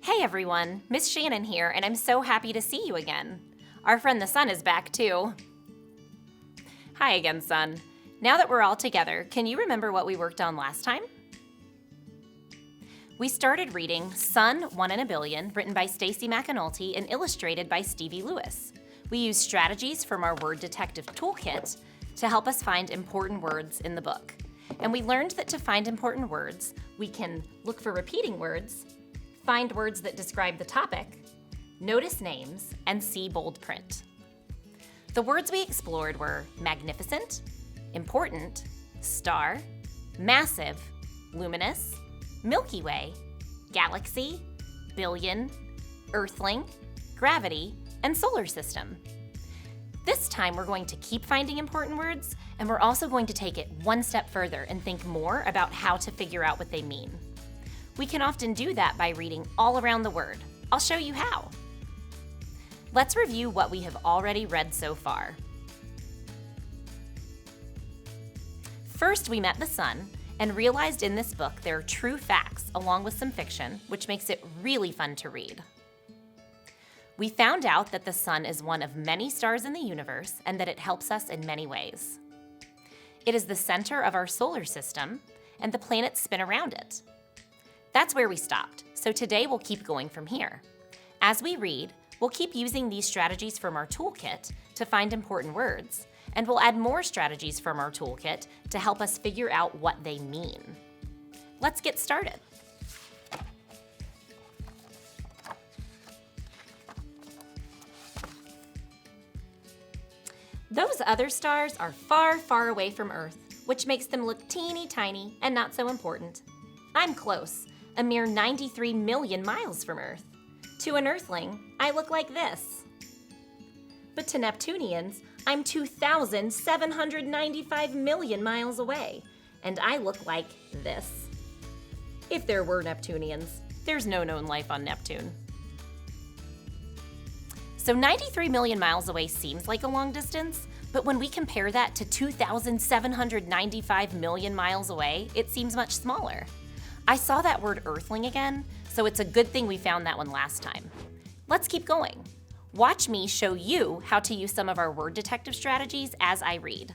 Hey everyone, Miss Shannon here, and I'm so happy to see you again. Our friend the sun is back too. Hi again, sun. Now that we're all together, can you remember what we worked on last time? We started reading Sun, 1 in a Billion, written by Stacey McAnulty and illustrated by Stevie Lewis. We used strategies from our Word Detective Toolkit to help us find important words in the book. And we learned that to find important words, we can look for repeating words, find words that describe the topic, notice names, and see bold print. The words we explored were magnificent, important, star, massive, luminous, Milky Way, galaxy, billion, earthling, gravity, and solar system. This time we're going to keep finding important words, and we're also going to take it one step further and think more about how to figure out what they mean. We can often do that by reading all around the word. I'll show you how. Let's review what we have already read so far. First, we met the sun and realized in this book there are true facts along with some fiction, which makes it really fun to read. We found out that the sun is one of many stars in the universe and that it helps us in many ways. It is the center of our solar system, and the planets spin around it. That's where we stopped, so today we'll keep going from here. As we read, we'll keep using these strategies from our toolkit to find important words, and we'll add more strategies from our toolkit to help us figure out what they mean. Let's get started. Those other stars are far, far away from Earth, which makes them look teeny tiny and not so important. I'm close, a mere 93 million miles from Earth. To an Earthling, I look like this. But to Neptunians, I'm 2,795 million miles away, and I look like this. If there were Neptunians, there's no known life on Neptune. So 93 million miles away seems like a long distance, but when we compare that to 2,795 million miles away, it seems much smaller. I saw that word Earthling again, so it's a good thing we found that one last time. Let's keep going. Watch me show you how to use some of our word detective strategies as I read.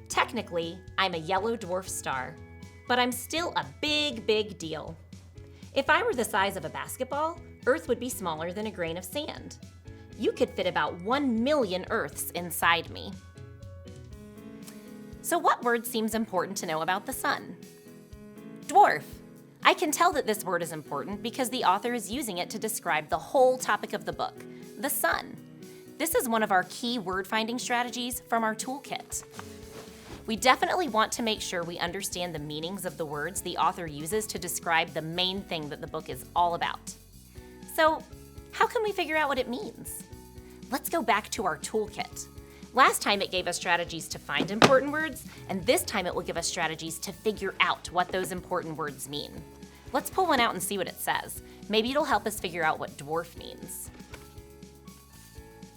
Technically, I'm a yellow dwarf star, but I'm still a big, big deal. If I were the size of a basketball, Earth would be smaller than a grain of sand. You could fit about 1 million Earths inside me. So what word seems important to know about the sun? Dwarf. I can tell that this word is important because the author is using it to describe the whole topic of the book, the sun. This is one of our key word-finding strategies from our toolkit. We definitely want to make sure we understand the meanings of the words the author uses to describe the main thing that the book is all about. So, how can we figure out what it means? Let's go back to our toolkit. Last time it gave us strategies to find important words, and this time it will give us strategies to figure out what those important words mean. Let's pull one out and see what it says. Maybe it'll help us figure out what dwarf means.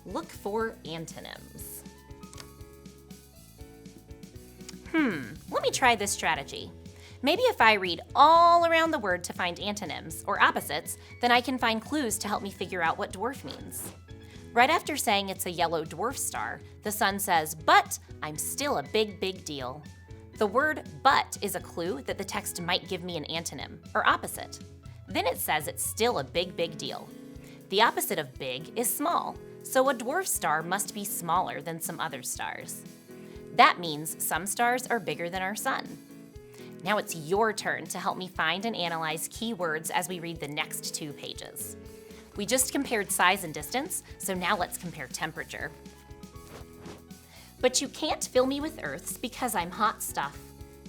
Look for antonyms. Let me try this strategy. Maybe if I read all around the word to find antonyms, or opposites, then I can find clues to help me figure out what dwarf means. Right after saying it's a yellow dwarf star, the sun says, but I'm still a big, big deal. The word but is a clue that the text might give me an antonym, or opposite. Then it says it's still a big, big deal. The opposite of big is small, so a dwarf star must be smaller than some other stars. That means some stars are bigger than our sun. Now it's your turn to help me find and analyze key words as we read the next 2 pages. We just compared size and distance, so now let's compare temperature. But you can't fill me with Earths because I'm hot stuff.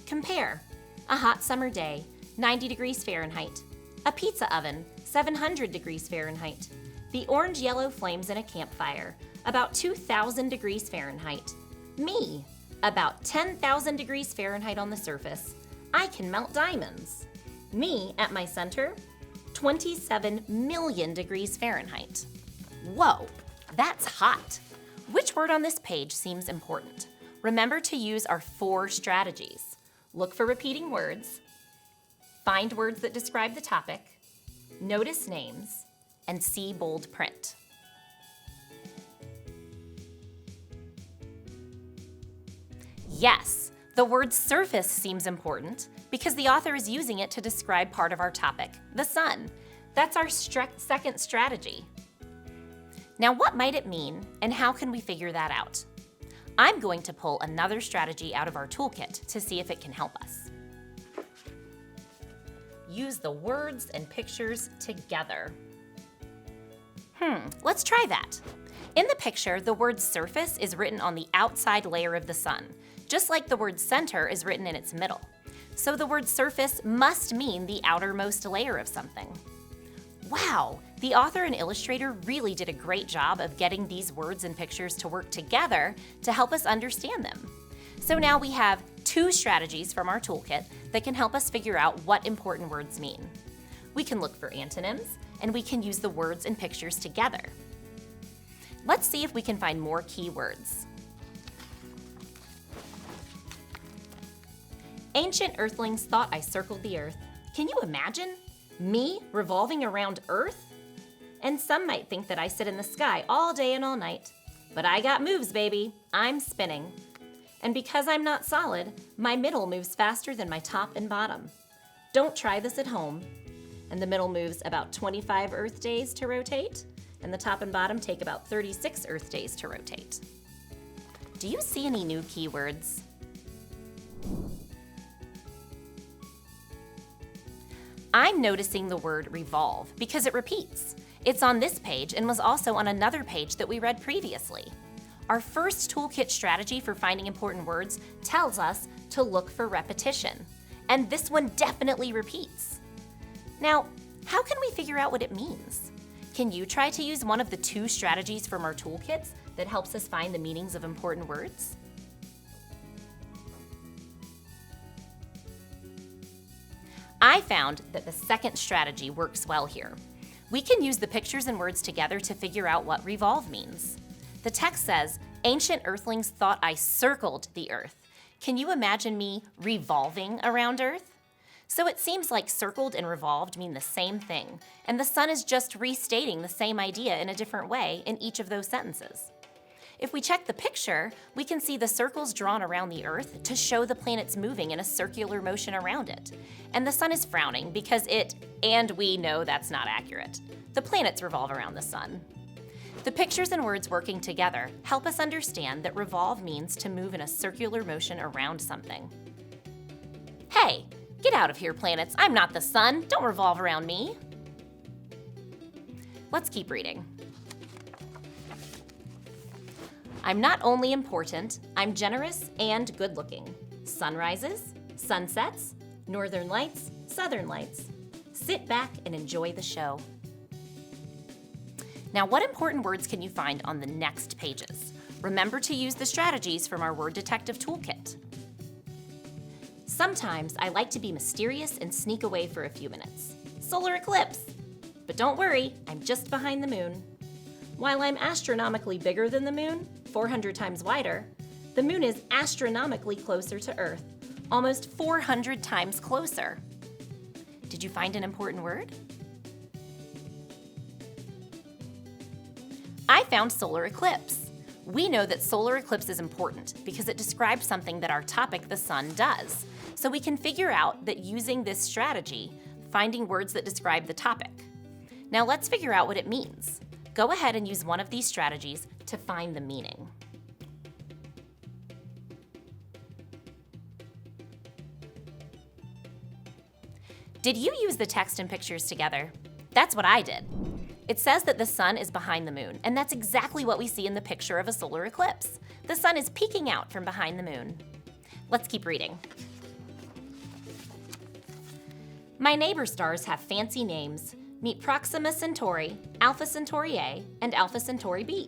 Compare. A hot summer day, 90 degrees Fahrenheit. A pizza oven, 700 degrees Fahrenheit. The orange-yellow flames in a campfire, about 2,000 degrees Fahrenheit. Me, about 10,000 degrees Fahrenheit on the surface. I can melt diamonds. Me, at my center, 27 million degrees Fahrenheit. Whoa, that's hot. Which word on this page seems important? Remember to use our 4 strategies. Look for repeating words, find words that describe the topic, notice names, and see bold print. Yes, the word surface seems important because the author is using it to describe part of our topic, the sun. That's our second strategy. Now, what might it mean, and how can we figure that out? I'm going to pull another strategy out of our toolkit to see if it can help us. Use the words and pictures together. Let's try that. In the picture, the word surface is written on the outside layer of the sun, just like the word center is written in its middle. So the word surface must mean the outermost layer of something. Wow, the author and illustrator really did a great job of getting these words and pictures to work together to help us understand them. So now we have 2 strategies from our toolkit that can help us figure out what important words mean. We can look for antonyms, and we can use the words and pictures together. Let's see if we can find more key words. Ancient earthlings thought I circled the earth. Can you imagine? Me revolving around Earth? And some might think that I sit in the sky all day and all night. But I got moves, baby. I'm spinning. And because I'm not solid, my middle moves faster than my top and bottom. Don't try this at home. And the middle moves about 25 Earth days to rotate, and the top and bottom take about 36 Earth days to rotate. Do you see any new keywords? I'm noticing the word revolve because it repeats. It's on this page and was also on another page that we read previously. Our first toolkit strategy for finding important words tells us to look for repetition, and this one definitely repeats. Now, how can we figure out what it means? Can you try to use one of the 2 strategies from our toolkits that helps us find the meanings of important words? I found that the second strategy works well here. We can use the pictures and words together to figure out what revolve means. The text says, ancient earthlings thought I circled the earth. Can you imagine me revolving around Earth? So it seems like circled and revolved mean the same thing, and the sun is just restating the same idea in a different way in each of those sentences. If we check the picture, we can see the circles drawn around the Earth to show the planet's moving in a circular motion around it. And the sun is frowning because and we know that's not accurate. The planets revolve around the sun. The pictures and words working together help us understand that revolve means to move in a circular motion around something. Hey, get out of here, planets. I'm not the sun. Don't revolve around me. Let's keep reading. I'm not only important, I'm generous and good-looking. Sunrises, sunsets, northern lights, southern lights. Sit back and enjoy the show. Now, what important words can you find on the next pages? Remember to use the strategies from our Word Detective Toolkit. Sometimes I like to be mysterious and sneak away for a few minutes. Solar eclipse! But don't worry, I'm just behind the moon. While I'm astronomically bigger than the moon, 400 times wider, the moon is astronomically closer to Earth, almost 400 times closer. Did you find an important word? I found solar eclipse. We know that solar eclipse is important because it describes something that our topic, the sun, does. So we can figure out that using this strategy, finding words that describe the topic. Now let's figure out what it means. Go ahead and use one of these strategies to find the meaning. Did you use the text and pictures together? That's what I did. It says that the sun is behind the moon, and that's exactly what we see in the picture of a solar eclipse. The sun is peeking out from behind the moon. Let's keep reading. My neighbor stars have fancy names. Meet Proxima Centauri, Alpha Centauri A, and Alpha Centauri B.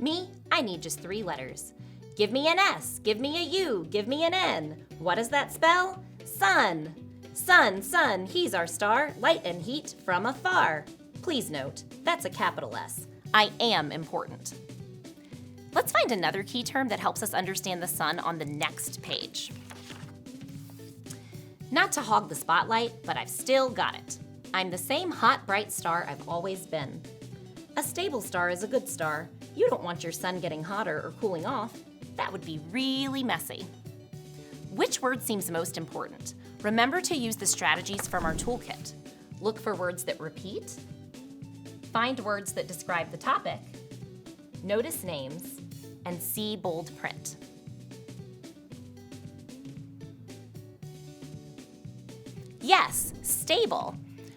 Me, I need just 3 letters. Give me an S, give me a U, give me an N. What does that spell? Sun. Sun, sun, he's our star, light and heat from afar. Please note, that's a capital S. I am important. Let's find another key term that helps us understand the sun on the next page. Not to hog the spotlight, but I've still got it. I'm the same hot, bright star I've always been. A stable star is a good star. You don't want your sun getting hotter or cooling off. That would be really messy. Which word seems most important? Remember to use the strategies from our toolkit. Look for words that repeat, find words that describe the topic, notice names, and see bold print. Yes, stable.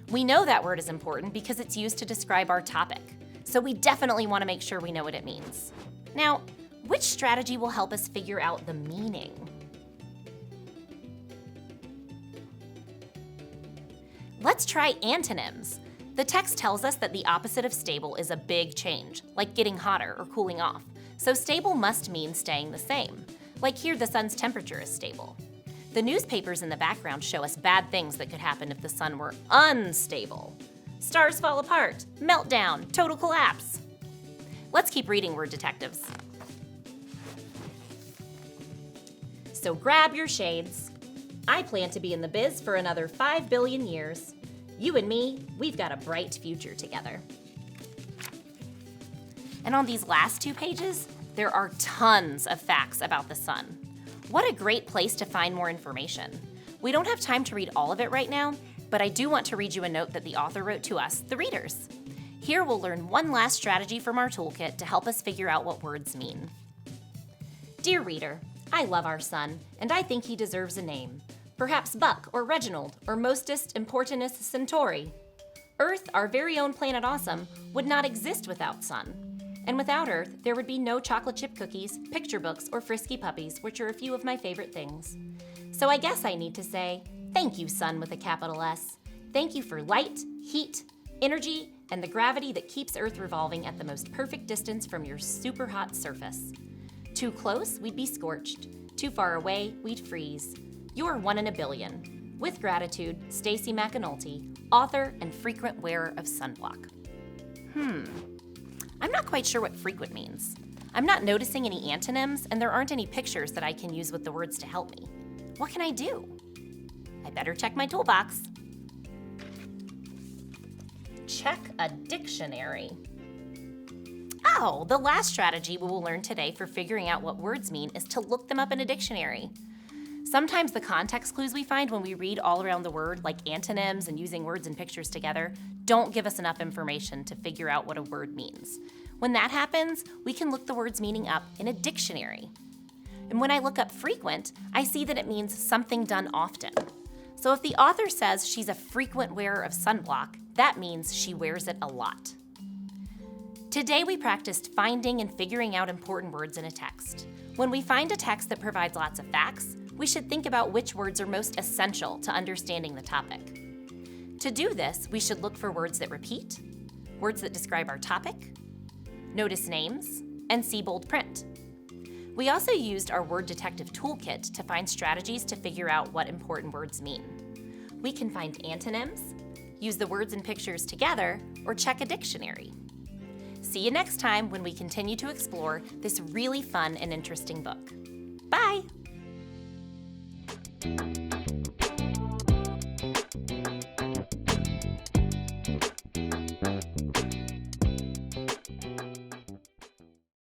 We know that word is important because it's used to describe our topic, so we definitely want to make sure we know what it means. Now, which strategy will help us figure out the meaning? Let's try antonyms. The text tells us that the opposite of stable is a big change, like getting hotter or cooling off. So stable must mean staying the same. Like here, the sun's temperature is stable. The newspapers in the background show us bad things that could happen if the sun were unstable. Stars fall apart, meltdown, total collapse. Let's keep reading, word detectives. So grab your shades. I plan to be in the biz for another 5 billion years. You and me, we've got a bright future together. And on these last 2 pages, there are tons of facts about the sun. What a great place to find more information. We don't have time to read all of it right now, but I do want to read you a note that the author wrote to us, the readers. Here we'll learn one last strategy from our toolkit to help us figure out what words mean. Dear reader, I love our sun, and I think he deserves a name. Perhaps Buck or Reginald or Mostest Importunus Centauri. Earth, our very own planet awesome, would not exist without sun. And without Earth, there would be no chocolate chip cookies, picture books, or frisky puppies, which are a few of my favorite things. So I guess I need to say, thank you, sun with a capital S. Thank you for light, heat, energy, and the gravity that keeps Earth revolving at the most perfect distance from your super hot surface. Too close, we'd be scorched. Too far away, we'd freeze. You're 1 in a billion. With gratitude, Stacey McAnulty, author and frequent wearer of sunblock. I'm not quite sure what frequent means. I'm not noticing any antonyms, and there aren't any pictures that I can use with the words to help me. What can I do? I better check my toolbox. Check a dictionary. Oh, the last strategy we will learn today for figuring out what words mean is to look them up in a dictionary. Sometimes the context clues we find when we read all around the word, like antonyms and using words and pictures together, don't give us enough information to figure out what a word means. When that happens, we can look the word's meaning up in a dictionary. And when I look up frequent, I see that it means something done often. So if the author says she's a frequent wearer of sunblock, that means she wears it a lot. Today we practiced finding and figuring out important words in a text. When we find a text that provides lots of facts, we should think about which words are most essential to understanding the topic. To do this, we should look for words that repeat, words that describe our topic, notice names, and see bold print. We also used our word detective toolkit to find strategies to figure out what important words mean. We can find antonyms, use the words and pictures together, or check a dictionary. See you next time when we continue to explore this really fun and interesting book. Bye!